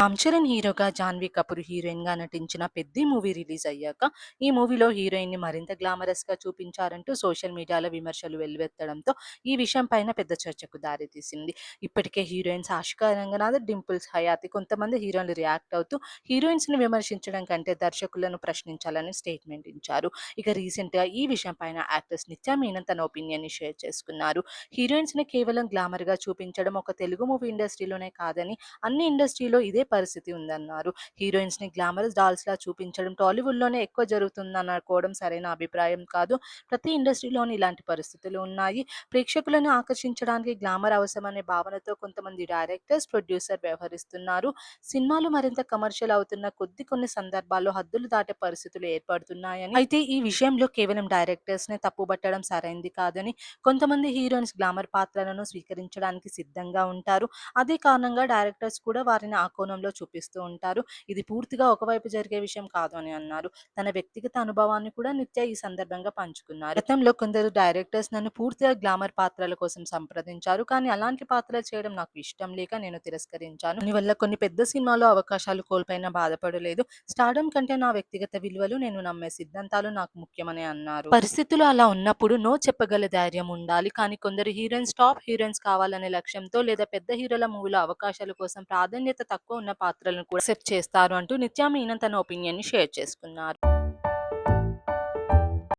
రామ్ చరణ్ హీరోగా, జాన్వీ కపూర్ హీరోయిన్‌గా నటించిన 'పెద్ది' మూవీ రిలీజ్ అయ్యాక, ఈ మూవీలో హీరోయిన్‌ని మరింత గ్లామరస్‌గా చూపించారంటూ సోషల్ మీడియాలో విమర్శలు వెల్లువెత్తడంతో ఈ విషయం పైన పెద్ద చర్చకు దారితీసింది. ఇప్పటికే హీరోయిన్స్ ఆషికా రంగనాథ్, డింపుల్స్ హయాతి కొంతమంది హీరోయిన్లు రియాక్ట్ అవుతూ హీరోయిన్స్‌ని విమర్శించడం కంటే దర్శకులను ప్రశ్నించాలని స్టేట్మెంట్ ఇచ్చారు. ఇక రీసెంట్‌గా ఈ విషయం పైన యాక్ట్రెస్ నిత్యా మీనన్ తన ఒపీనియన్‌ని షేర్ చేసుకున్నారు. హీరోయిన్స్‌ని కేవలం గ్లామర్‌గా చూపించడం ఒక తెలుగు మూవీ ఇండస్ట్రీలోనే కాదని అన్ని ఇండస్ట్రీలో ఇదే పరిస్థితి ఉందన్నారు. హీరోయిన్స్‌ని గ్లామరస్ డాల్స్‌లా చూపించడం టాలీవుడ్‌లోనే ఎక్కువ జరుగుతుందనుకోవడం సరైన అభిప్రాయం కాదు. ప్రతి ఇండస్ట్రీలోని ఇలాంటి పరిస్థితులు ఉన్నాయి. ప్రేక్షకులను ఆకర్షించడానికి గ్లామర్ అవసరమనే భావనతో కొంతమంది డైరెక్టర్స్, ప్రొడ్యూసర్ వ్యవహరిస్తున్నారు. సినిమాలు మరింత కమర్షియల్ అవుతున్న కొద్దీ కొన్ని సందర్భాల్లో హద్దులు దాటే పరిస్థితులు ఏర్పడుతున్నాయని, అయితే ఈ విషయంలో కేవలం డైరెక్టర్స్‌నే తప్పుబట్టడం సరైంది కాదని, కొంతమంది హీరోయిన్స్ గ్లామర్ పాత్రలను స్వీకరించడానికి సిద్ధంగా ఉంటారు. అదే కారణంగా డైరెక్టర్స్ కూడా వారిని ఆ కోణంలో చూపిస్తూ ఉంటారు. ఇది పూర్తిగా ఒకవైపు జరిగే విషయం కాదు అని అన్నారు. తన వ్యక్తిగత అనుభవాన్ని కూడా నిత్య ఈ సందర్భంగా పంచుకున్నారు. గతంలో కొందరు డైరెక్టర్స్ నన్ను పూర్తిగా గ్లామర్ పాత్రల కోసం సంప్రదించారు. కానీ అలాంటి పాత్రలు చేయడం నాకు ఇష్టం లేక నేను తిరస్కరించాను. దీనివల్ల కొన్ని పెద్ద సినిమాలో అవకాశాలు కోల్పోయినా బాధపడలేదు. స్టార్డమ్ కంటే నా వ్యక్తిగత విలువలు, నేను నమ్మే సిద్ధాంతాలు నాకు ముఖ్యమని అన్నారు. పరిస్థితులు అలా ఉన్నప్పుడు నో చెప్పగల ధైర్యం ఉండాలి. కానీ కొందరు హీరోయిన్స్ టాప్ హీరోయిన్స్ కావాలనే లక్ష్యంతో లేదా పెద్ద హీరోల మూవీలో అవకాశాల కోసం ప్రాధాన్యత తక్కువ ఉన్న పాత్రలను కూడా యాక్సెప్ట్ చేస్తారు అంటూ నిత్యా మీనన్ తన ఒపీనియన్‌ని షేర్ చేసుకున్నారు.